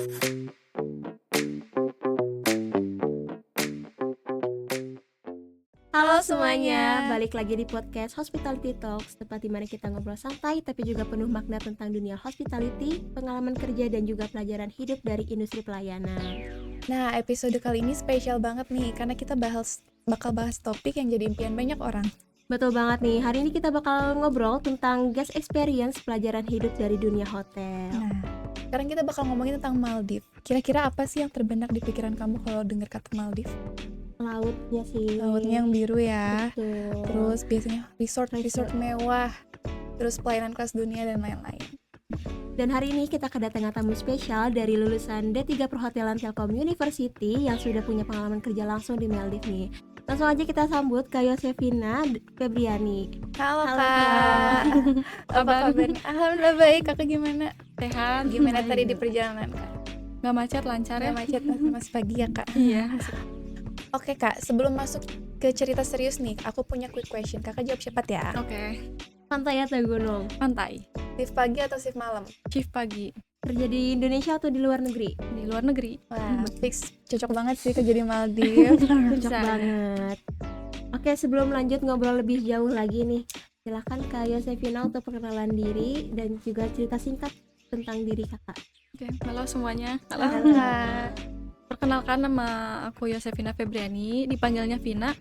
Halo semuanya, balik lagi di podcast Hospitality Talks, tempat di mana kita ngobrol santai tapi juga penuh makna tentang dunia hospitality, pengalaman kerja dan juga pelajaran hidup dari industri pelayanan. Nah, episode kali ini spesial banget nih karena kita bakal bahas topik yang jadi impian banyak orang. Betul banget nih, hari ini kita bakal ngobrol tentang guest experience pelajaran hidup dari dunia hotel. Nah, sekarang kita bakal ngomongin tentang Maldives. Kira-kira apa sih yang terbenak di pikiran kamu kalau dengar kata Maldives? Lautnya sih. Lautnya yang biru ya. Betul. Terus biasanya resort mewah. Terus pelayanan kelas dunia dan lain-lain. Dan hari ini kita kedatangan tamu spesial dari lulusan D3 Perhotelan Telkom University yang sudah punya pengalaman kerja langsung di Maldives nih. Langsung aja kita sambut Kak Yosefina Febriani. Halo Halo, Kak. Apa kabarnya? Alhamdulillah baik. Kakak gimana? Sehat. Gimana tadi di perjalanan Kak? Nggak macet, lancar ya? Nggak macet masih pagi ya Kak? Iya. Oke Kak, sebelum masuk ke cerita serius nih, aku punya quick question. Kakak jawab cepat ya. Oke. Pantai atau gunung? Pantai. Shift pagi atau shift malam? Shift pagi. Kerja di Indonesia atau di luar negeri? Di luar negeri. Wah, fix cocok banget sih kerja di Maldives. Cocok Bisa. banget. Oke, sebelum lanjut ngobrol lebih jauh lagi nih, silakan Kak Yosefina untuk perkenalan diri dan juga cerita singkat tentang diri kakak. Oke, halo semuanya. Halo. Kak. Perkenalkan, nama aku Yosefina Febriani, dipanggilnya Vina.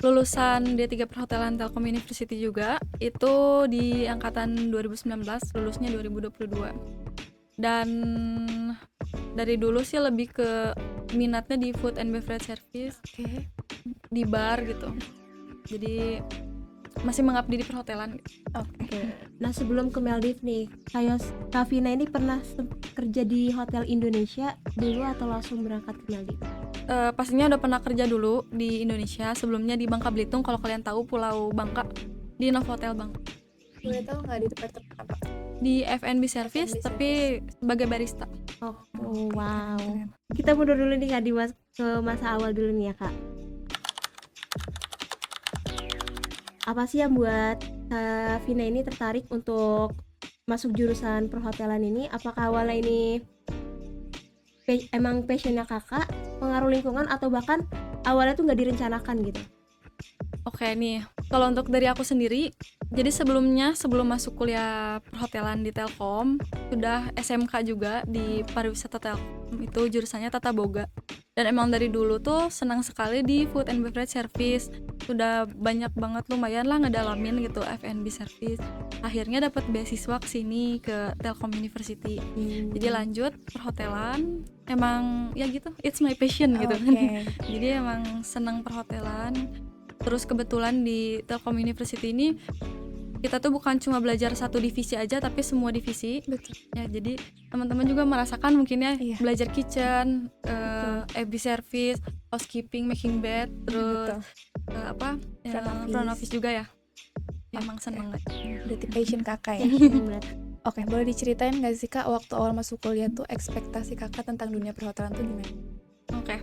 Lulusan D3 Perhotelan Telkom University juga. Itu di angkatan 2019, lulusnya 2022. Dan dari dulu sih lebih ke minatnya di food and beverage service, Oke. di bar gitu. Jadi masih mengabdi di perhotelan gitu. Oke. Nah, sebelum ke Maldives nih, Kak Vina ini pernah kerja di hotel Indonesia dulu atau langsung berangkat ke Maldives? Pastinya udah pernah kerja dulu di Indonesia, sebelumnya di Bangka Belitung. Kalau kalian tahu Pulau Bangka, di Novotel Bangka, Boleh tahu nggak di tempat apa? di F&B service, F&B tapi sebagai barista. Oh, wow. Keren. Kita mundur dulu nih Kak, ke masa awal dulu nih ya Kak. Apa sih yang buat Kak Vina ini tertarik untuk masuk jurusan perhotelan ini? Apakah awalnya ini emang passionnya kakak, pengaruh lingkungan, atau bahkan awalnya tuh nggak direncanakan gitu? Oke nih, kalau untuk dari aku sendiri, jadi sebelum masuk kuliah perhotelan di Telkom, sudah SMK juga di pariwisata Telkom, itu jurusannya Tata Boga. Dan emang dari dulu tuh senang sekali di food and beverage service. Sudah banyak banget, lumayan lah ngedalamin gitu F&B service. Akhirnya dapat beasiswa ke sini ke Telkom University. Jadi lanjut perhotelan, emang ya gitu, it's my passion gitu. Oke. Jadi emang senang perhotelan. Terus kebetulan di Telkom University ini kita tuh bukan cuma belajar satu divisi aja, tapi semua divisi. Betul. Ya, jadi teman-teman juga merasakan mungkin ya, Iya. belajar kitchen, FB service, housekeeping, making bed, terus Betul. front office juga ya. Emang Oke. seneng. Berarti passion kakak ya. Oke, boleh diceritain nggak sih Kak waktu awal masuk kuliah tuh ekspektasi kakak tentang dunia perhotelan tuh gimana? Oke.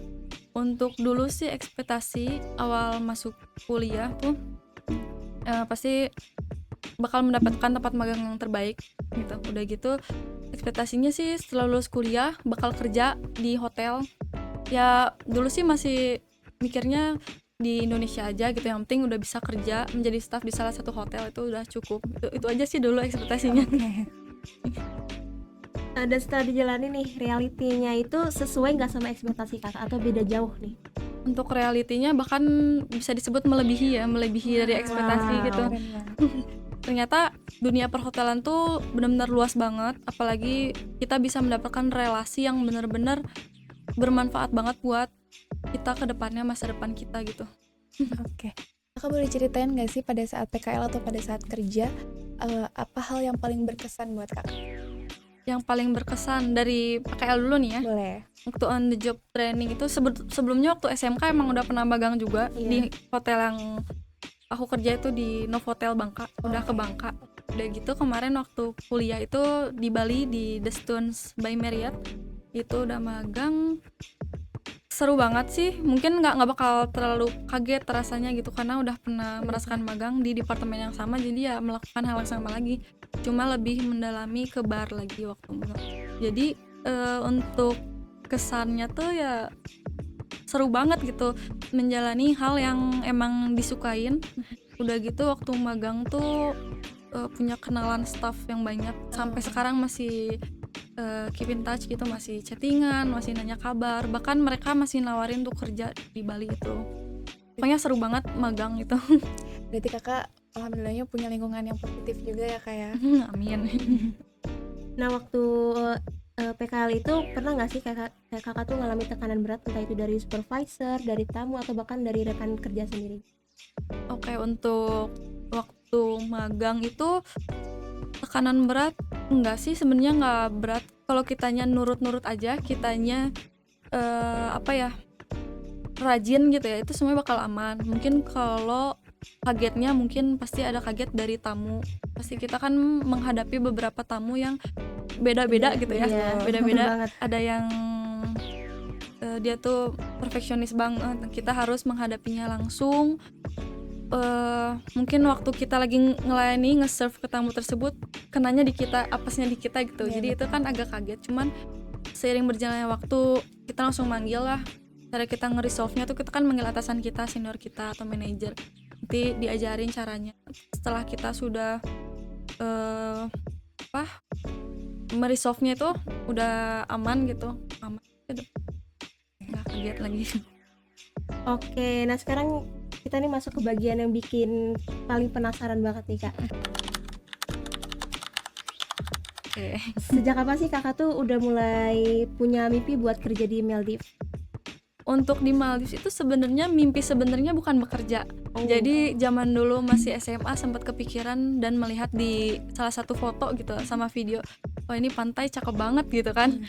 Untuk dulu sih ekspektasi awal masuk kuliah tuh pasti bakal mendapatkan tempat magang yang terbaik gitu. Udah gitu ekspektasinya sih setelah lulus kuliah bakal kerja di hotel. Ya dulu sih masih mikirnya di Indonesia aja gitu, yang penting udah bisa kerja menjadi staff di salah satu hotel itu udah cukup. Itu aja sih dulu ekspektasinya. Oke. Dan setelah dijalani nih, realitinya itu sesuai nggak sama ekspektasi kakak atau beda jauh nih? Untuk realitinya bahkan bisa disebut melebihi dari ekspektasi Wow. gitu. Keren banget. Ternyata dunia perhotelan tuh benar-benar luas banget, apalagi kita bisa mendapatkan relasi yang benar-benar bermanfaat banget buat kita ke depannya, masa depan kita gitu. Oke. Kakak boleh ceritain nggak sih pada saat PKL atau pada saat kerja apa hal yang paling berkesan buat kakak? Yang paling berkesan dari PKL dulu nih ya. Boleh. Waktu on the job training itu sebelumnya waktu SMK emang udah pernah magang juga. Iya. Di hotel yang aku kerja itu di Novotel Bangka, udah ke Bangka. Udah gitu kemarin waktu kuliah itu di Bali di The Stones by Marriott, itu udah magang. Seru banget sih, mungkin nggak bakal terlalu kaget rasanya gitu karena udah pernah merasakan magang di departemen yang sama, jadi ya melakukan hal yang sama lagi, cuma lebih mendalami ke bar lagi waktu magang. Jadi untuk kesannya tuh ya seru banget gitu, menjalani hal yang emang disukain. Udah gitu waktu magang tuh punya kenalan staff yang banyak, sampai sekarang masih keep in touch gitu, masih chattingan, masih nanya kabar, bahkan mereka masih nawarin untuk kerja di Bali itu. Pokoknya seru banget magang itu. Berarti kakak alhamdulillahnya punya lingkungan yang positif juga ya kak ya. Amin. Nah, waktu PKL itu pernah nggak sih kakak tuh ngalami tekanan berat, entah itu dari supervisor, dari tamu, atau bahkan dari rekan kerja sendiri? Oke, untuk waktu magang itu tekanan berat enggak sih, sebenarnya nggak berat kalau kitanya nurut-nurut aja, kitanya rajin gitu ya, itu semuanya bakal aman. Mungkin kalau kagetnya mungkin pasti ada kaget dari tamu, pasti kita kan menghadapi beberapa tamu yang beda-beda gitu ya, Iya, beda-beda. betul banget. Ada yang dia tuh perfeksionis banget, kita harus menghadapinya langsung. Mungkin waktu kita lagi ngelayani, nge-serve ke tamu tersebut, kenanya di kita, apesnya di kita gitu. Jadi itu kan agak kaget, cuman seiring berjalannya waktu kita langsung manggil lah. Cara kita nge-resolve-nya tuh kita kan manggil atasan kita, senior kita atau manajer. Nanti diajarin caranya. Setelah kita sudah meresolve-nya itu udah aman gitu, aman, nggak kaget lagi. Oke, nah sekarang kita nih masuk ke bagian yang bikin paling penasaran banget nih kak. Oke. Sejak kapan sih kakak tuh udah mulai punya mimpi buat kerja di Maldives? Untuk di Maldives itu sebenarnya mimpi sebenarnya bukan bekerja. Jadi zaman dulu masih SMA sempat kepikiran dan melihat di salah satu foto gitu sama video, wah ini pantai cakep banget gitu kan.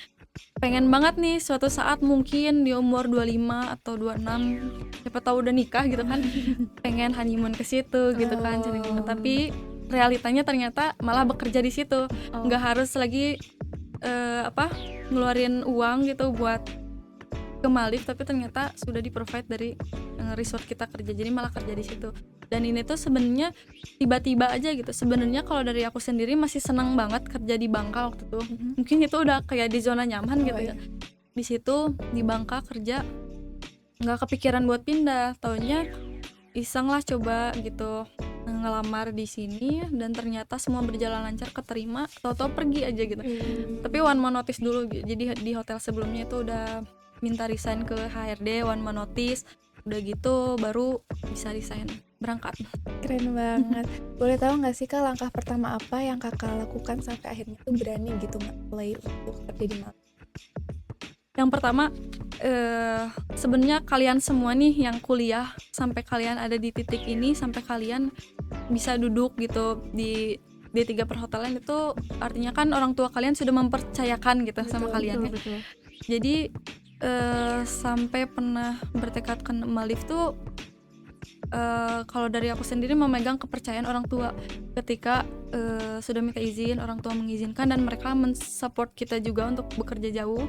Pengen banget nih suatu saat mungkin di umur 25 atau 26, siapa tahu udah nikah gitu kan, pengen honeymoon ke situ gitu kan. Tapi realitanya ternyata malah bekerja di situ, nggak harus lagi ngeluarin uang gitu buat ke Maldives, tapi ternyata sudah di-provide dari resort kita kerja, jadi malah kerja di situ. Dan ini tuh sebenarnya tiba-tiba aja gitu. Sebenarnya kalau dari aku sendiri masih senang banget kerja di Bangka waktu itu. Mungkin itu udah kayak di zona nyaman gitu ya. Di situ di Bangka kerja, nggak kepikiran buat pindah. Taunya iseng lah coba gitu ngelamar di sini, dan ternyata semua berjalan lancar, keterima, tahu-tahu pergi aja gitu. Tapi one month notice dulu. Jadi di hotel sebelumnya itu udah minta resign ke HRD, one month notice. Udah gitu baru bisa resign, berangkat. Keren banget. Boleh tahu nggak sih kak langkah pertama apa yang kakak lakukan sampai akhirnya tuh berani gitu mulai untuk kerja di Maldives? Yang pertama sebenarnya kalian semua nih yang kuliah, sampai kalian ada di titik ini, sampai kalian bisa duduk gitu di D3 perhotelan, itu artinya kan orang tua kalian sudah mempercayakan gitu sama kalian ya. Betul. Jadi sampai pernah bertekad ke Maldives tuh kalau dari aku sendiri memegang kepercayaan orang tua. Ketika sudah minta izin, orang tua mengizinkan, dan mereka mensupport kita juga untuk bekerja jauh,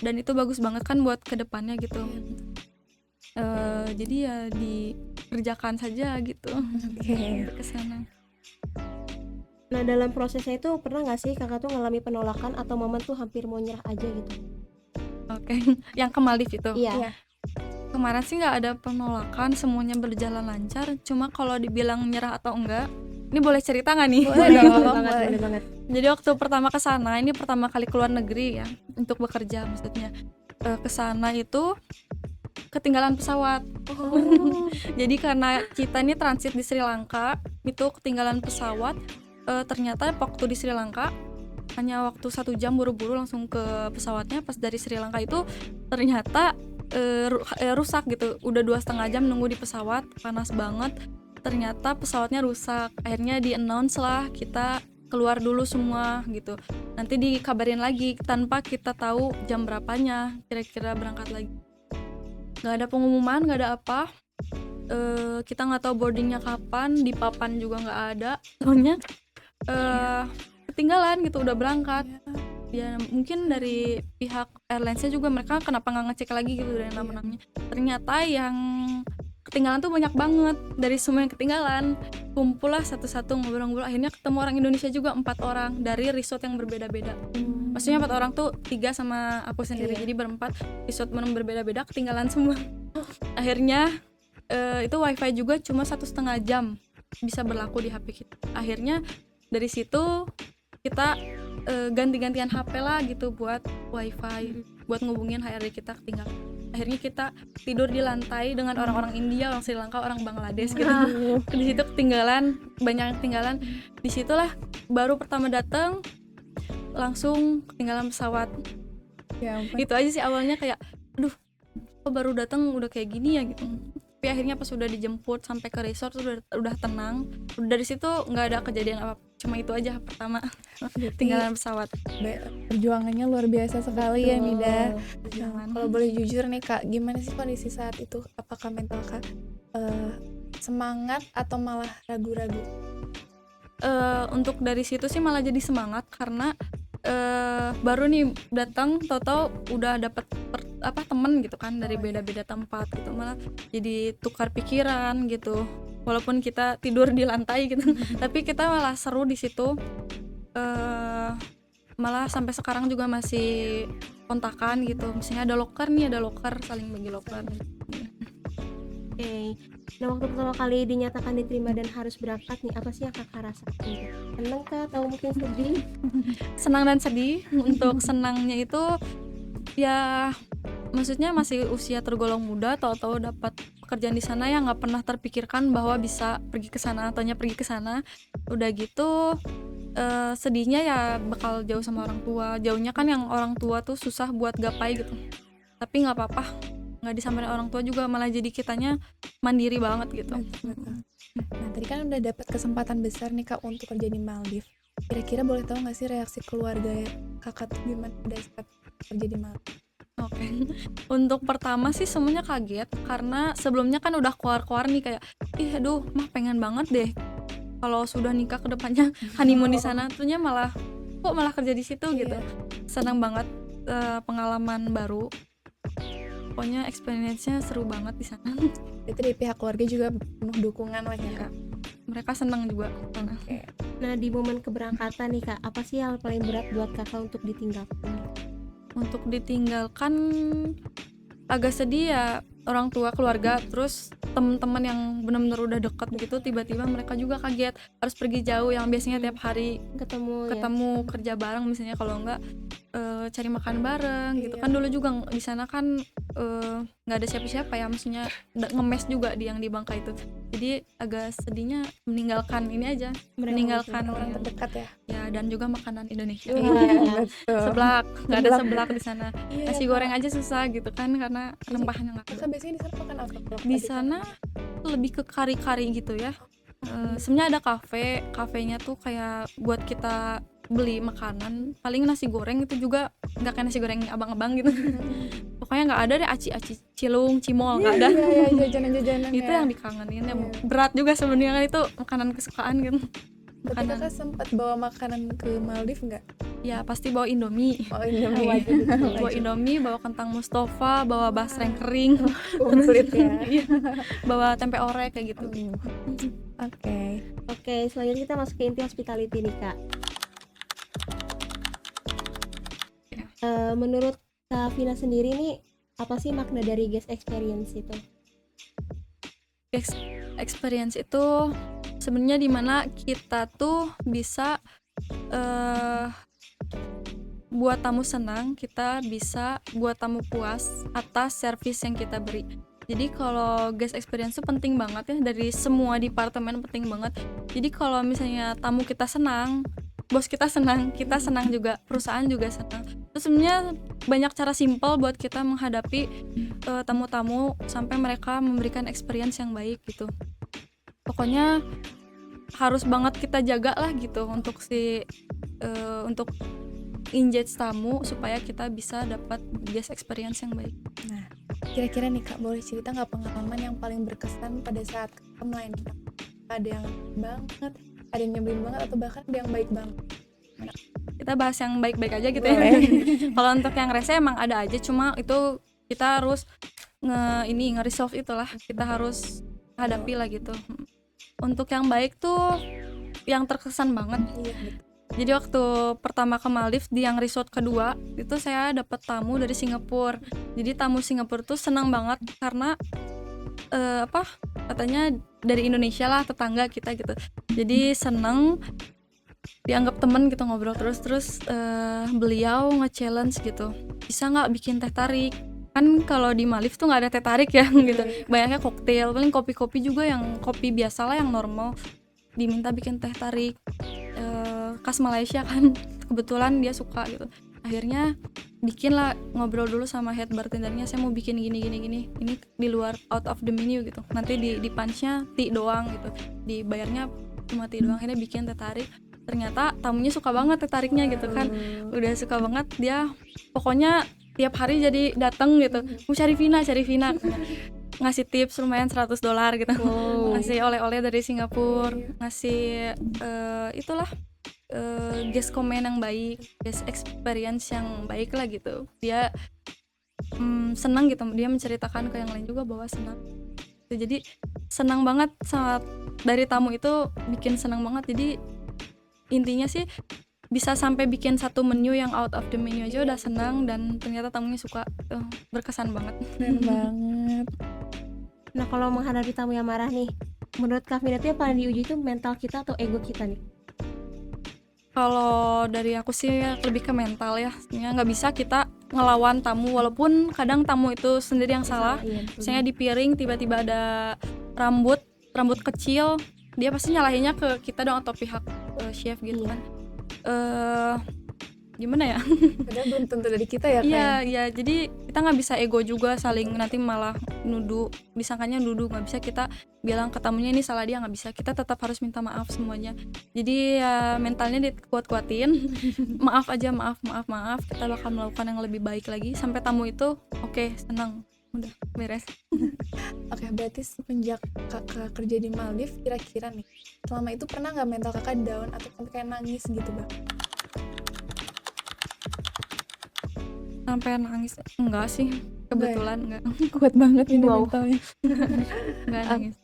dan itu bagus banget kan buat kedepannya gitu. Jadi ya dikerjakan saja gitu. Ke sana. Nah, dalam prosesnya itu pernah nggak sih kakak tuh ngalami penolakan atau momen tuh hampir mau nyerah aja gitu? Oke. Yang ke Maldives itu. Iya. Kemarin sih nggak ada penolakan, semuanya berjalan lancar. Cuma kalau dibilang nyerah atau enggak, ini boleh cerita nggak nih? Boleh banget. Jadi waktu pertama ke sana, ini pertama kali keluar negeri ya, untuk bekerja maksudnya. Ke sana itu ketinggalan pesawat. Jadi karena kita ini transit di Sri Lanka, itu ketinggalan pesawat. Ternyata waktu di Sri Lanka hanya waktu 1 jam, buru-buru langsung ke pesawatnya. Pas dari Sri Lanka itu ternyata rusak gitu. Udah 2,5 jam nunggu di pesawat, panas banget. Ternyata pesawatnya rusak. Akhirnya di-announce lah, kita keluar dulu semua gitu. Nanti dikabarin lagi, tanpa kita tahu jam berapanya kira-kira berangkat lagi. Gak ada pengumuman, gak ada apa. Kita gak tahu boardingnya kapan, di papan juga gak ada. Soalnya ketinggalan gitu, udah berangkat. Ya mungkin dari pihak airlinesnya juga, mereka kenapa nggak ngecek lagi gitu dari nama-namanya. Ternyata yang ketinggalan tuh banyak banget. Dari semua yang ketinggalan kumpul lah satu-satu ngobrol-ngobrol, akhirnya ketemu orang Indonesia juga 4 orang dari resort yang berbeda-beda. Maksudnya 4 orang tuh 3 sama aku sendiri, jadi berempat, resort berbeda-beda, ketinggalan semua. Akhirnya itu wifi juga cuma 1,5 jam bisa berlaku di HP kita. Akhirnya dari situ kita ganti-gantian HP lah gitu buat wifi, buat ngubungin HRD kita ketinggalan. Akhirnya kita tidur di lantai dengan orang-orang India, orang Sri Lanka, orang Bangladesh gitu. Di situ ketinggalan, banyak yang ketinggalan. Disitulah baru pertama datang langsung ketinggalan pesawat. Ya ampun. Gitu aja sih awalnya, kayak aduh kok baru datang udah kayak gini ya gitu. Tapi akhirnya pas udah dijemput sampai ke resort udah tenang. Dari situ nggak ada kejadian apa, cuma itu aja pertama ketinggalan pesawat. Perjuangannya luar biasa sekali ya Nida. Perjuangan. Kalau boleh jujur nih Kak, gimana sih kondisi saat itu? Apakah mental Kak semangat atau malah ragu-ragu? Untuk dari situ sih malah jadi semangat karena baru nih datang tahu-tahu udah dapet temen gitu kan dari beda-beda tempat gitu, malah jadi tukar pikiran gitu. Walaupun kita tidur di lantai gitu, tapi kita malah seru di situ. Malah sampai sekarang juga masih kontakan gitu. Misalnya ada loker saling bagi loker. Oke. Nah, waktu pertama kali dinyatakan diterima dan harus berangkat nih, apa sih yang kakak rasain? Seneng kah atau mungkin sedih? Senang dan sedih. Untuk senangnya itu ya maksudnya masih usia tergolong muda, tahu-tahu dapat pekerjaan di sana yang nggak pernah terpikirkan bahwa bisa pergi ke sana, taunya pergi ke sana. Udah gitu sedihnya ya bakal jauh sama orang tua. Jauhnya kan yang orang tua tuh susah buat gapai gitu. Tapi nggak apa-apa, nggak disamperin orang tua juga, malah jadi kitanya mandiri banget gitu. Nah tadi kan udah dapat kesempatan besar nih Kak untuk kerja di Maldives. Kira-kira boleh tahu nggak sih reaksi keluarga kakak tuh gimana pada saat kerja di Maldives? Oke. Untuk pertama sih semuanya kaget karena sebelumnya kan udah keluar-keluar nih kayak ih aduh mah pengen banget deh kalau sudah nikah ke depannya honeymoon di sana, ternyata malah kerja di situ gitu. Senang banget, pengalaman baru. Pokoknya experience-nya seru banget di sana. Itu dari pihak keluarga juga penuh dukungan lah ya Kak. Mereka senang juga sana. Nah, di momen keberangkatan nih Kak, apa sih yang paling berat buat kakak untuk ditinggalkan? Untuk ditinggalkan agak sedih ya, orang tua, keluarga, terus teman-teman yang benar-benar udah dekat gitu, tiba-tiba mereka juga kaget harus pergi jauh yang biasanya tiap hari Ketemu kerja bareng misalnya, kalau enggak cari makan bareng gitu kan. Dulu juga di sana kan nggak ada siapa-siapa ya, maksudnya ngemes juga yang di Bangka itu, jadi agak sedihnya meninggalkan ini aja, meninggalkan orang terdekat ya, dan juga makanan Indonesia. Betul. Seblak, nggak ada seblak di sana. Iya, Nasi goreng aja susah gitu kan karena rempahnya nggak ada. Kakak biasanya di sana makan apa? Di sana lebih ke kari-kari gitu ya. Sebenarnya ada kafenya tuh kayak buat kita beli makanan, paling nasi goreng itu juga nggak kayak nasi goreng abang-abang gitu. Pokoknya nggak ada deh aci-aci, cilung, cimol, nggak ada. Iya, jajanan-jajanan Itu yang dikangenin ya. Berat juga sebenarnya kan, itu makanan kesukaan kan. Tapi kakak sempat bawa makanan ke Maldives nggak? Ya pasti bawa Indomie. Oh Indomie. Bawa Indomie, bawa kentang Mustafa, bawa basreng kering, Komplit ya. Iya. Bawa tempe orek kayak gitu. Oke, selanjutnya kita masuk ke inti hospitality nih Kak. Menurut Kak Vina sendiri nih, apa sih makna dari guest experience itu? Guest experience itu sebenarnya dimana kita tuh bisa buat tamu senang, kita bisa buat tamu puas atas service yang kita beri. Jadi kalau guest experience itu penting banget ya, dari semua departemen penting banget. Jadi kalau misalnya tamu kita senang, bos kita senang juga, perusahaan juga senang. Terus sebenarnya banyak cara simpel buat kita menghadapi tamu-tamu sampai mereka memberikan experience yang baik gitu. Pokoknya harus banget kita jaga lah gitu untuk untuk engage tamu supaya kita bisa dapat guest experience yang baik. Nah, kira-kira nih Kak, boleh cerita nggak pengalaman yang paling berkesan pada saat melayani kita? Ada yang banget, ada yang nyebelin banget, atau bahkan ada yang baik banget? Kita bahas yang baik-baik aja gitu ya. Kalau untuk yang rese emang ada aja, cuma itu kita harus nge-resolve itulah. Kita harus hadapi lah gitu. Untuk yang baik tuh yang terkesan banget. Iya betul. Jadi waktu pertama ke Maldives di yang resort kedua itu saya dapat tamu dari Singapura. Jadi tamu Singapura tuh senang banget karena katanya dari Indonesia lah, tetangga kita gitu. Jadi seneng, dianggap temen gitu, ngobrol terus beliau nge-challenge gitu, bisa nggak bikin teh tarik. Kan kalau di Maldives tuh nggak ada teh tarik ya gitu, banyaknya koktail, paling kopi-kopi juga yang kopi biasa lah yang normal, diminta bikin teh tarik khas Malaysia kan. Kebetulan dia suka gitu, akhirnya bikin lah, ngobrol dulu sama head bartendernya, saya mau bikin gini ini di luar out of the menu gitu, nanti di punch-nya tea doang gitu, dibayarnya cuma tea doang. Akhirnya bikin teh tarik, ternyata tamunya suka banget teh tariknya gitu kan, udah suka banget dia, pokoknya tiap hari jadi dateng gitu, mau cari Vina ngasih tips lumayan $100 gitu. Ngasih oleh-oleh dari Singapura, ngasih itulah guest comment yang baik, guest experience yang baik lah gitu. Dia senang gitu, dia menceritakan ke yang lain juga bahwa senang. Jadi senang banget saat dari tamu itu, bikin senang banget. Jadi intinya sih bisa sampai bikin satu menu yang out of the menu aja udah senang, dan ternyata tamunya suka, berkesan banget. Keren banget. Nah, kalau menghadapi tamu yang marah nih, menurut Kak Vina itu yang paling diuji itu mental kita atau ego kita nih? Kalau dari aku sih lebih ke mental ya, nggak bisa kita ngelawan tamu, walaupun kadang tamu itu sendiri yang salah. Misalnya di piring tiba-tiba ada rambut kecil, dia pasti nyalahinnya ke kita dong atau pihak chef gitu kan. Gimana ya? Padahal belum tentu dari kita ya, Iya, jadi kita nggak bisa ego juga saling, nanti malah nuduh, disangkanya nuduh. Nggak bisa kita bilang ke tamunya ini salah dia, nggak bisa. Kita tetap harus minta maaf semuanya. Jadi ya mentalnya dikuat-kuatin. maaf aja, maaf, kita bakal melakukan yang lebih baik lagi sampai tamu itu oke, senang, udah beres. Oke, berarti semenjak kakak kerja di Maldives, kira-kira nih selama itu pernah nggak mental kakak down atau sampai kayak nangis gitu bang? Sampai nangis enggak sih, kebetulan enggak. Kuat banget ini Wow. mentalnya. Enggak nangis.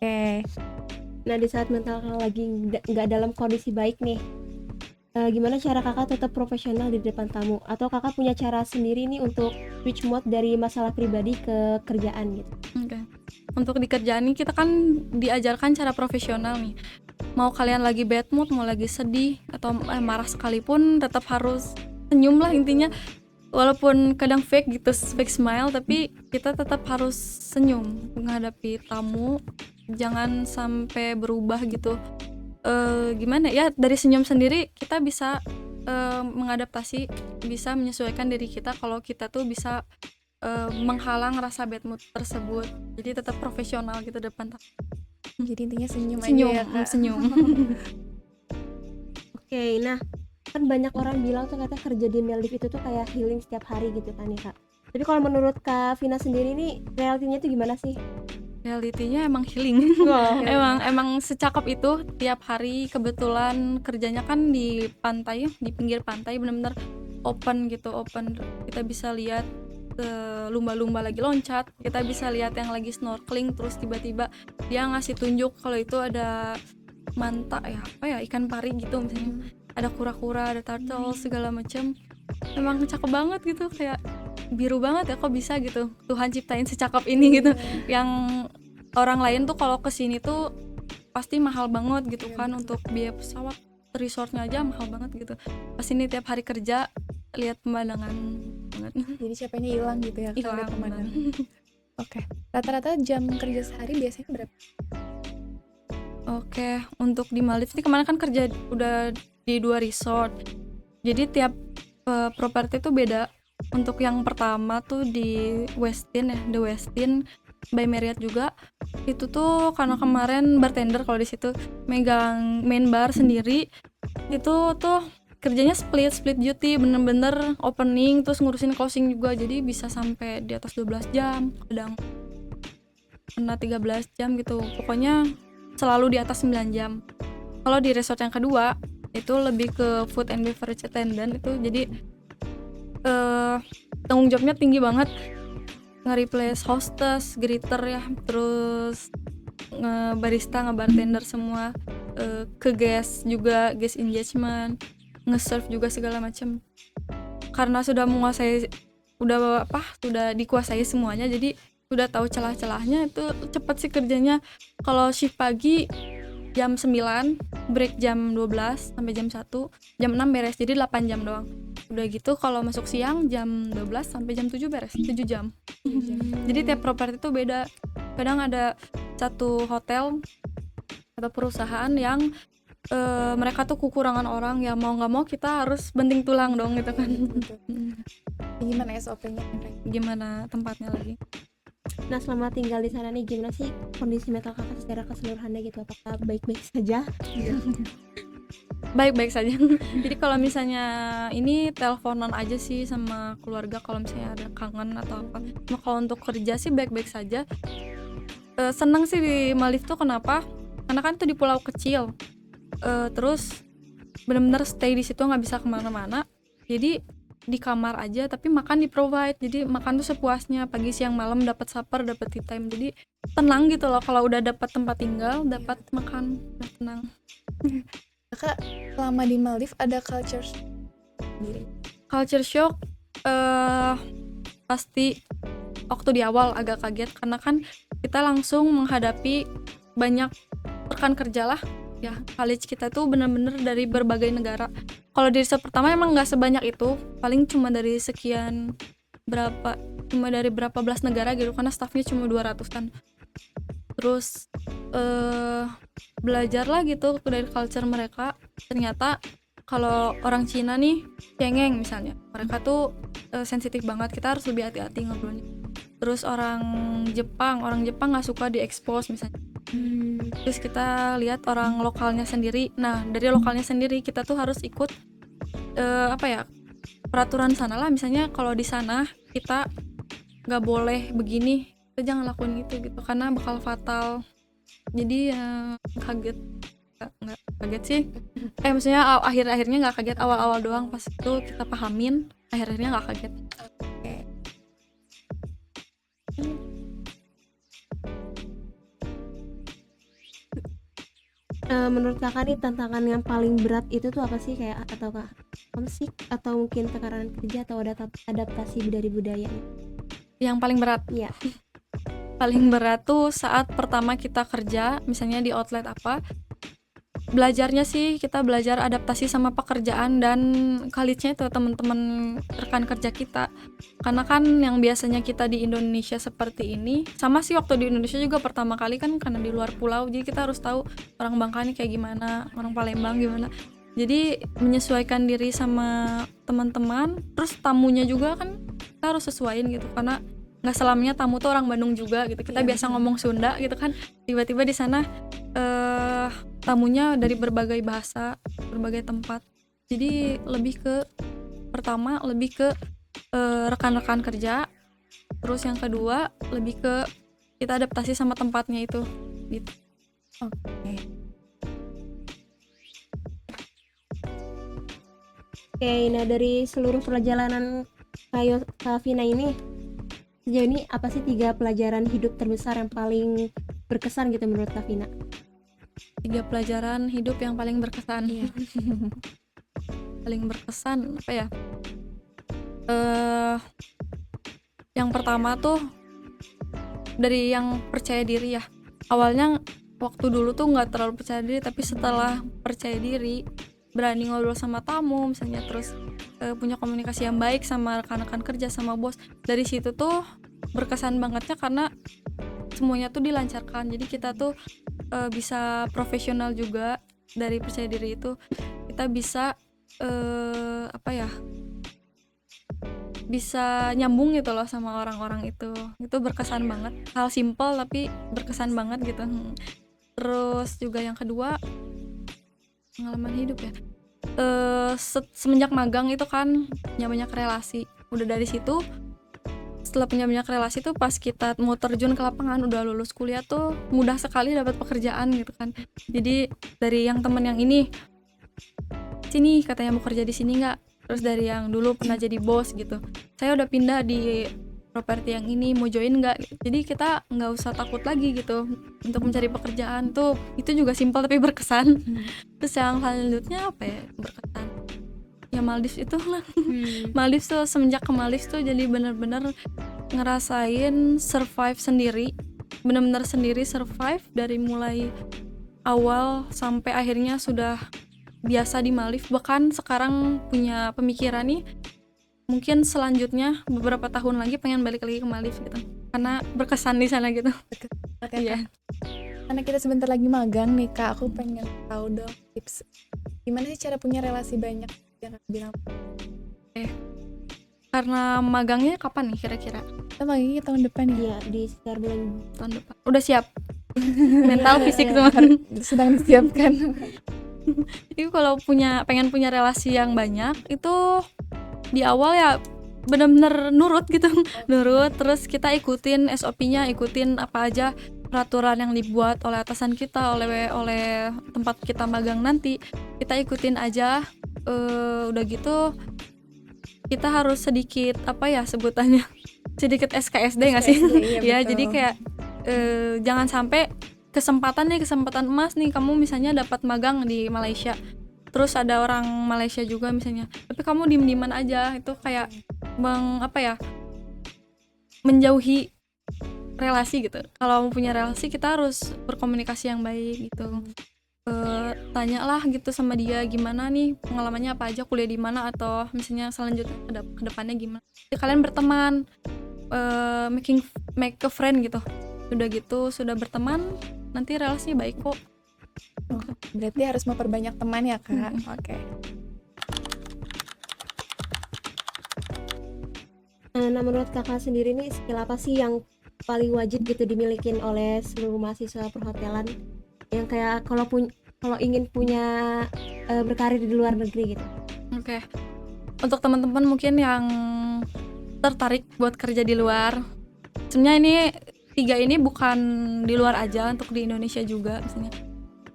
Nah, di saat mental kakak lagi nggak dalam kondisi baik nih, gimana cara kakak tetap profesional di depan tamu? Atau kakak punya cara sendiri nih untuk switch mode dari masalah pribadi ke kerjaan gitu? Oke. Untuk di kerjaan ini kita kan diajarkan cara profesional nih. Mau kalian lagi bad mood, mau lagi sedih atau marah sekalipun, tetap harus senyum lah intinya. Walaupun kadang fake gitu, fake smile, tapi kita tetap harus senyum menghadapi tamu. Jangan sampai berubah gitu. Gimana ya, dari senyum sendiri kita bisa mengadaptasi, bisa menyesuaikan diri kita kalau kita tuh bisa menghalang rasa bad mood tersebut. Jadi tetap profesional gitu depan tamu. Jadi intinya senyum aja Senyum, ya kak. senyum. Oke, nah kan banyak orang bilang tuh katanya kerja di Maldives itu tuh kayak healing setiap hari gitu kan ya kak. Tapi kalau menurut Kak Vina sendiri nih, realitinya tuh gimana sih? Realitinya emang healing. emang secakep itu tiap hari. Kebetulan kerjanya kan di pantai, di pinggir pantai, benar-benar open gitu, open. Kita bisa lihat lumba-lumba lagi loncat, kita bisa lihat yang lagi snorkeling, terus tiba-tiba dia ngasih tunjuk kalau itu ada manta ya, apa ya, ikan pari gitu misalnya, ada kura-kura, ada turtle, segala macam. Emang cakep banget gitu, kayak biru banget ya, kok bisa gitu Tuhan ciptain secakep ini gitu. Yang orang lain tuh kalau kesini tuh pasti mahal banget gitu kan, untuk biaya pesawat, resortnya aja mahal banget gitu. Pas ini tiap hari kerja lihat pemandangan banget. Jadi capeknya hilang gitu ya kak, Hilang, lihat pemandangan. Oke, rata-rata jam kerja sehari biasanya berapa? Oke, untuk di Maldives nih kemarin kan kerja udah di 2 resort. Jadi tiap properti tuh beda. Untuk yang pertama tuh di Westin ya, The Westin by Marriott juga. Itu tuh karena kemarin bartender kalau di situ megang main bar sendiri. Itu tuh kerjanya split duty, bener-bener opening terus ngurusin closing juga. Jadi bisa sampai di atas 12 jam, kadang pernah 13 jam gitu. Pokoknya selalu di atas 9 jam. Kalau di resort yang kedua itu lebih ke food and beverage attendant itu, jadi tanggung jawabnya tinggi banget, nge-replace hostess, greeter ya, terus ngebarista, ngebartender semua, ke guest juga, guest engagement, nge-serve juga segala macam. Karena sudah dikuasai semuanya, jadi udah tahu celah-celahnya, itu cepet sih kerjanya. Kalau shift pagi jam 9, break jam 12 sampai jam 1, jam 6 beres, jadi 8 jam doang. Udah gitu kalau masuk siang jam 12 sampai jam 7 beres, 7 jam. Jadi tiap properti tuh beda. Kadang ada satu hotel atau perusahaan yang mereka tuh kekurangan orang, ya mau nggak mau kita harus banting tulang dong gitu kan. Gimana SOP-nya? Gimana tempatnya lagi. Nah, selama tinggal di sana nih, gimana sih kondisi mental kakak secara keseluruhannya gitu? Apakah baik-baik saja? Baik-baik saja. Jadi kalau misalnya ini teleponan aja sih sama keluarga kalau misalnya ada kangen atau apa. Cuma kalau untuk kerja sih baik-baik saja. Seneng sih di Maldives tuh, kenapa? Karena kan itu di pulau kecil. Terus benar-benar stay di situ, nggak bisa kemana-mana. Jadi di kamar aja, tapi makan di provide. Jadi makan tuh sepuasnya, pagi siang malam dapat supper, dapat tea time. Jadi tenang gitu loh, kalau udah dapat tempat tinggal, dapat makan, udah tenang. Kakak selama di Maldives ada culture sendiri? Culture shock pasti waktu di awal agak kaget, karena kan kita langsung menghadapi banyak rekan kerja lah ya. College kita tuh bener-bener dari berbagai negara. Kalau di riset pertama emang nggak sebanyak itu, paling cuma dari berapa belas negara gitu, karena staffnya cuma 200-an. Terus belajar lah gitu dari culture mereka. Ternyata kalau orang Cina nih cengeng misalnya, mereka tuh sensitif banget, kita harus lebih hati-hati ngobrolnya. Terus orang Jepang nggak suka di-expose misalnya. Terus kita lihat orang lokalnya sendiri. Nah, dari lokalnya sendiri kita tuh harus ikut peraturan sana lah. Misalnya kalau di sana kita nggak boleh begini, kita jangan lakuin gitu karena bakal fatal. Jadi kaget, nggak kaget sih. Maksudnya akhir-akhirnya nggak kaget, awal-awal doang, pas itu kita pahamin, akhir-akhirnya nggak kaget. Menurut kakak nih tantangan yang paling berat itu tuh apa sih, kayak ataukah homesick atau mungkin tekanan kerja atau adaptasi dari budaya? Yang paling berat? Iya. Paling berat tuh saat pertama kita kerja, misalnya di outlet apa, belajarnya sih kita belajar adaptasi sama pekerjaan dan college-nya itu teman-teman rekan kerja kita. Karena kan yang biasanya kita di Indonesia seperti ini, sama sih waktu di Indonesia juga pertama kali kan karena di luar pulau, jadi kita harus tahu orang Bangka nih kayak gimana, orang Palembang gimana. Jadi menyesuaikan diri sama teman-teman, terus tamunya juga kan kita harus sesuaiin gitu, karena nggak selamanya tamu tuh orang Bandung juga gitu. Kita biasa ngomong Sunda gitu kan, tiba-tiba di sana tamunya dari berbagai bahasa, berbagai tempat. Jadi pertama lebih ke rekan-rekan kerja, terus yang kedua lebih ke kita adaptasi sama tempatnya itu gitu. Oke, nah dari seluruh perjalanan Kak Vina ini, sejauh ini apa sih 3 pelajaran hidup terbesar yang paling berkesan gitu menurut Kak Vina? 3 pelajaran hidup yang paling berkesan. Paling berkesan apa ya? Yang pertama tuh dari yang percaya diri ya. Awalnya waktu dulu tuh nggak terlalu percaya diri, tapi setelah percaya diri, berani ngobrol sama tamu misalnya, terus punya komunikasi yang baik sama rekan-rekan kerja, sama bos. Dari situ tuh berkesan bangetnya karena semuanya tuh dilancarkan. Jadi kita tuh bisa profesional juga. Dari percaya diri itu kita bisa bisa nyambung gitu loh sama orang-orang itu berkesan banget. Hal simple tapi berkesan banget gitu. Terus juga yang kedua, pengalaman hidup ya, semenjak magang itu kan punya banyak relasi. Udah dari situ, setelah punya banyak relasi tuh pas kita mau terjun ke lapangan, udah lulus kuliah tuh mudah sekali dapat pekerjaan gitu kan. Jadi dari yang temen yang ini, sini katanya mau kerja di sini nggak, terus dari yang dulu pernah jadi bos gitu, saya udah pindah di properti yang ini, mau join nggak? Jadi kita nggak usah takut lagi gitu untuk mencari pekerjaan tuh. Itu juga simpel tapi berkesan. Terus yang selanjutnya apa ya berkesan? Ya Maldives itu lah. Maldives tuh semenjak ke Maldives tuh jadi bener-bener ngerasain survive sendiri, bener-bener sendiri survive dari mulai awal sampai akhirnya sudah biasa di Maldives. Bahkan sekarang punya pemikiran nih mungkin selanjutnya beberapa tahun lagi pengen balik lagi ke Maldives gitu karena berkesan di sana gitu. Oke, Iya. karena kita sebentar lagi magang nih Kak, aku pengen tahu dong tips gimana sih cara punya relasi banyak yang Kak bilang. Karena magangnya kapan nih kira-kira? Kita magangnya tahun depan ya. Iya, di sekitar bulan Tahun depan. Udah siap? Mental, fisik semua. Sedang disiapkan. Itu kalau pengen punya relasi yang banyak itu di awal ya bener-bener nurut gitu. Nurut, terus kita ikutin SOP-nya, ikutin apa aja peraturan yang dibuat oleh atasan kita, oleh tempat kita magang nanti. Kita ikutin aja. Udah gitu kita harus sedikit apa ya sebutannya? Sedikit SKSD nggak sih? Iya, Ya, betul. jadi kayak jangan sampai kesempatan emas nih, kamu misalnya dapat magang di Malaysia, terus ada orang Malaysia juga misalnya, tapi kamu diem-dieman aja, itu kayak menjauhi relasi gitu. Kalau mau punya relasi kita harus berkomunikasi yang baik gitu. Tanyalah gitu sama dia gimana nih pengalamannya, apa aja, kuliah di mana, atau misalnya selanjutnya ke depannya gimana. Jadi kalian berteman, make a friend gitu. Udah gitu sudah berteman nanti relasinya baik kok. Oh, berarti harus memperbanyak teman ya Kak. Oke. Nah, menurut kakak sendiri nih skill apa sih yang paling wajib gitu dimilikin oleh seluruh mahasiswa perhotelan yang kayak kalau ingin punya berkarir di luar negeri gitu? Oke. Untuk teman-teman mungkin yang tertarik buat kerja di luar, sebenarnya ini 3 ini bukan di luar aja, untuk di Indonesia juga misalnya.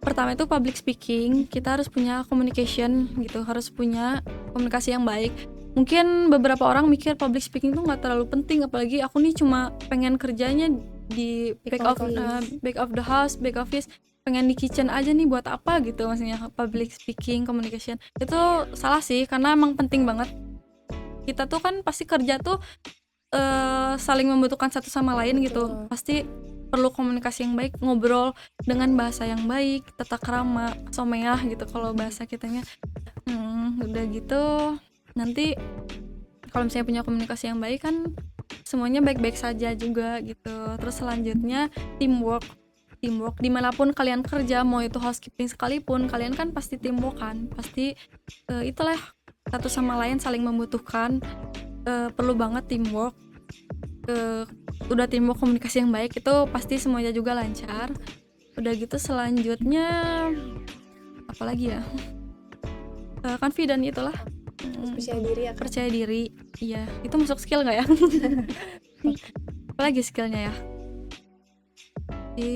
Pertama itu public speaking, kita harus punya communication gitu, harus punya komunikasi yang baik. Mungkin beberapa orang mikir public speaking tuh nggak terlalu penting, apalagi aku nih cuma pengen kerjanya di back of the house, back office, pengen di kitchen aja nih, buat apa gitu. Maksudnya public speaking, communication itu salah sih, karena emang penting banget. Kita tuh kan pasti kerja tuh saling membutuhkan satu sama lain gitu. Betul. Pasti perlu komunikasi yang baik, ngobrol dengan bahasa yang baik, tata krama, someah gitu kalau bahasa kitanya. Udah gitu nanti kalau misalnya punya komunikasi yang baik kan semuanya baik-baik saja juga gitu. Terus selanjutnya teamwork dimanapun kalian kerja, mau itu housekeeping sekalipun, kalian kan pasti teamwork kan, pasti itulah satu sama lain saling membutuhkan. Perlu banget teamwork. Udah teamwork, komunikasi yang baik, itu pasti semuanya juga lancar. Udah gitu selanjutnya apalagi ya, confident itulah. Percaya diri ya Kak. Percaya diri, iya. Itu masuk skill nggak ya? Apalagi skillnya ya?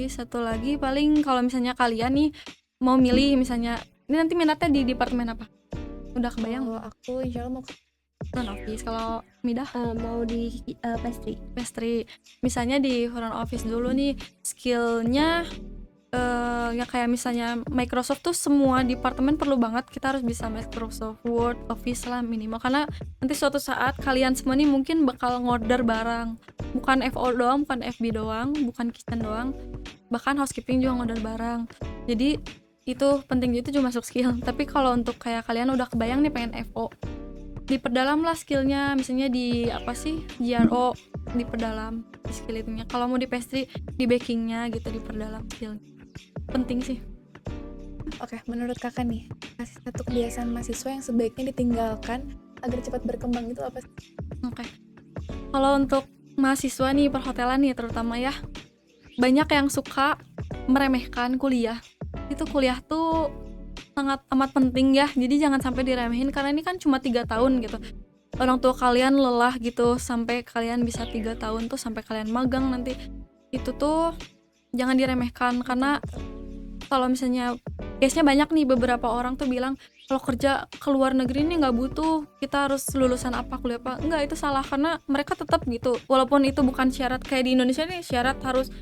Satu lagi paling kalau misalnya kalian nih mau milih, misalnya ini nanti minatnya di departemen apa? Udah kebayang? Kalau aku insya Allah mau ke Front office. Kalau Midah? Mau di pastry. Misalnya di front office dulu nih, skillnya ya kayak misalnya Microsoft tuh semua departemen perlu banget, kita harus bisa Microsoft Word, Office lah minimal, karena nanti suatu saat kalian semua nih mungkin bakal ngorder barang, bukan FO doang, bukan FB doang, bukan kitchen doang, bahkan housekeeping juga ngorder barang. Jadi itu penting, itu juga masuk skill. Tapi kalau untuk kayak kalian udah kebayang nih pengen FO, diperdalam lah skillnya, misalnya di apa sih, GRO, diperdalam di skill itunya. Kalau mau di pastry, di bakingnya gitu, diperdalam skillnya. Penting sih. Oke, menurut kakak nih, kasih satu kebiasaan mahasiswa yang sebaiknya ditinggalkan agar cepat berkembang itu apa sih? Oke. Kalau untuk mahasiswa nih perhotelan nih terutama ya, banyak yang suka meremehkan kuliah. Itu kuliah tuh sangat amat penting ya, jadi jangan sampai diremehin, karena ini kan cuma 3 tahun gitu. Orang tua kalian lelah gitu sampai kalian bisa 3 tahun tuh, sampai kalian magang nanti. Itu tuh jangan diremehkan, karena kalau misalnya case-nya banyak nih, beberapa orang tuh bilang kalau kerja ke luar negeri ini nggak butuh kita harus lulusan apa, kuliah apa. Enggak, itu salah, karena mereka tetap gitu, walaupun itu bukan syarat kayak di Indonesia nih, syarat harus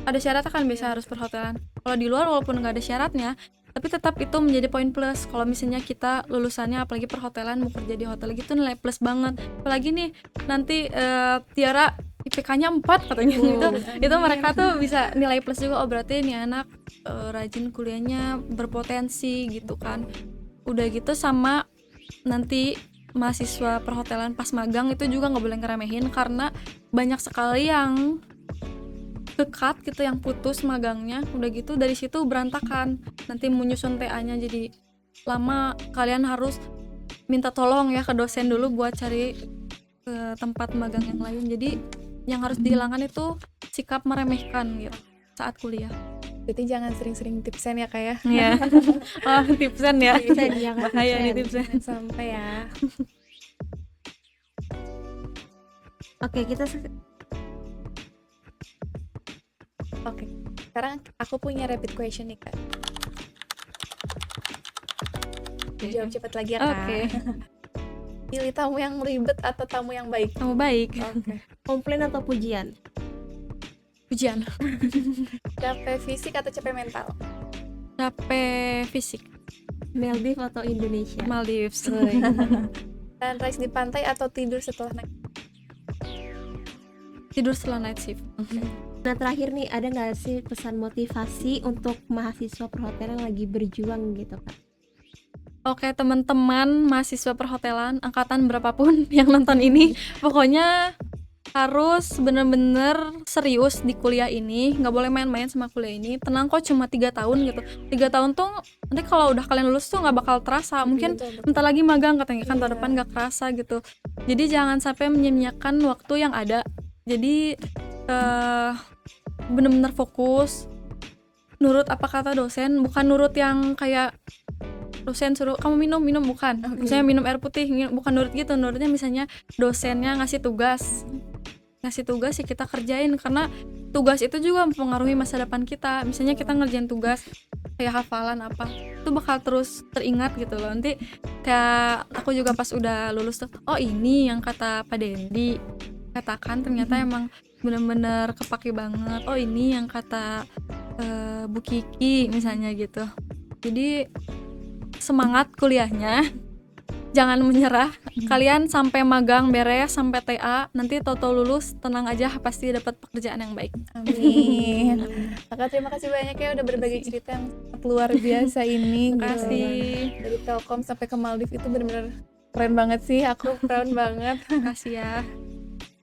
ada syaratnya kan, biasa harus perhotelan. Kalau di luar walaupun nggak ada syaratnya, tapi tetap itu menjadi poin plus. Kalau misalnya kita lulusannya apalagi perhotelan mau kerja di hotel gitu, nilai plus banget. Apalagi nih nanti Tiara IPK-nya 4 katanya gitu. Itu mereka tuh bisa nilai plus juga. Oh berarti nih anak rajin kuliahnya, berpotensi gitu kan. Udah gitu sama nanti mahasiswa perhotelan pas magang itu juga nggak boleh ngeremehin, karena banyak sekali yang kekat gitu, yang putus magangnya. Udah gitu dari situ berantakan, nanti menyusun TA-nya jadi lama. Kalian harus minta tolong ya ke dosen dulu buat cari ke tempat magang yang lain. Jadi yang harus dihilangkan itu sikap meremehkan gitu saat kuliah. Berarti jangan sering-sering tipsen ya Kak ya. Iya. Oh, tipsen ya. Tipsen, jangan Bahaya tipsen. nih tipsen. Jangan sampai ya. Oke, kita Oke, sekarang aku punya rapid question nih Kak. Jawab cepat lagi ya Kak. Oke. Pilih tamu yang ribet atau tamu yang baik? Kamu baik. Oke. komplain atau pujian? Pujian. Capek fisik atau capek mental? Capek fisik. Maldives atau Indonesia? Maldives. Sunrise di pantai atau tidur setelah naik? Tidur setelah night shift. Nah terakhir nih, ada nggak sih pesan motivasi untuk mahasiswa perhotelan yang lagi berjuang gitu kan? Oke, teman-teman mahasiswa perhotelan angkatan berapapun yang nonton ini, pokoknya harus bener-bener serius di kuliah ini, nggak boleh main-main sama kuliah ini. Tenang kok, cuma 3 tahun gitu. 3 tahun tuh nanti kalau udah kalian lulus tuh nggak bakal terasa. Mungkin bentar lagi magang katanya kan, tahun depan nggak kerasa gitu. Jadi jangan sampai menyia-nyiakan waktu yang ada. Jadi bener-bener fokus, nurut apa kata dosen, bukan nurut yang kayak dosen suruh kamu minum bukan. Misalnya minum air putih, bukan nurut gitu. Nurutnya misalnya dosennya ngasih tugas ya kita kerjain, karena tugas itu juga mempengaruhi masa depan kita. Misalnya kita ngerjain tugas kayak hafalan apa, itu bakal terus teringat gitu loh. Nanti kayak aku juga pas udah lulus tuh, oh ini yang kata Pak Dendi katakan, ternyata emang bener-bener kepake banget. Oh ini yang kata Bu Kiki misalnya gitu. Jadi semangat kuliahnya, jangan menyerah. Kalian sampai magang beres, sampai TA, nanti tau-tau lulus, tenang aja, pasti dapat pekerjaan yang baik. Amin. Maka terima kasih banyak ya udah berbagi cerita yang sangat luar biasa ini. Terima kasih. Dari Telkom sampai ke Maldives itu benar-benar keren banget sih. Aku proud banget. Terima kasih ya.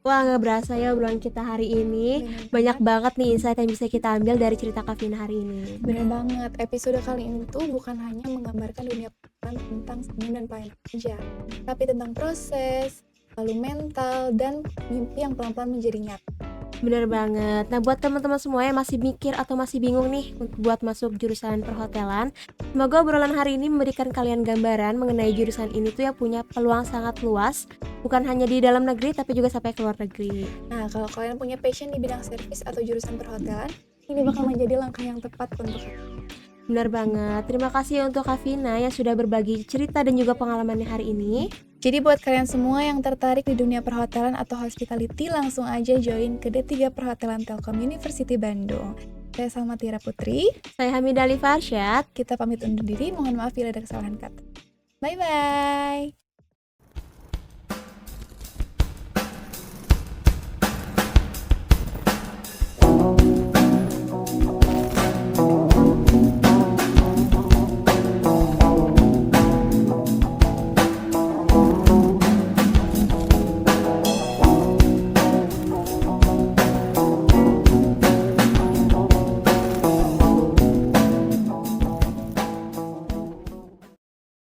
Wah nggak berasa ya obrolan kita hari ini. Banyak banget nih insight yang bisa kita ambil dari cerita Kak Vina hari ini. Bener banget, episode kali ini tuh bukan hanya menggambarkan dunia pekerjaan tentang seni dan pelayanan kerja, tapi tentang proses, lalu mental, dan mimpi yang pelan-pelan menjadi nyata. Bener banget. Nah buat teman-teman semua yang masih mikir atau masih bingung nih buat masuk jurusan perhotelan, semoga obrolan hari ini memberikan kalian gambaran mengenai jurusan ini tuh yang punya peluang sangat luas, bukan hanya di dalam negeri tapi juga sampai ke luar negeri. Nah, kalau kalian punya passion di bidang servis atau jurusan perhotelan, ini bakal menjadi langkah yang tepat untuk kalian. Benar banget. Terima kasih untuk Kak Vina yang sudah berbagi cerita dan juga pengalamannya hari ini. Jadi buat kalian semua yang tertarik di dunia perhotelan atau hospitality, langsung aja join ke D3 Perhotelan Telkom University Bandung. Saya Salma Tiara Putri. Saya Hamidah Ali Farsyad. Kita pamit undur diri, mohon maaf bila ada kesalahan kata. Bye-bye!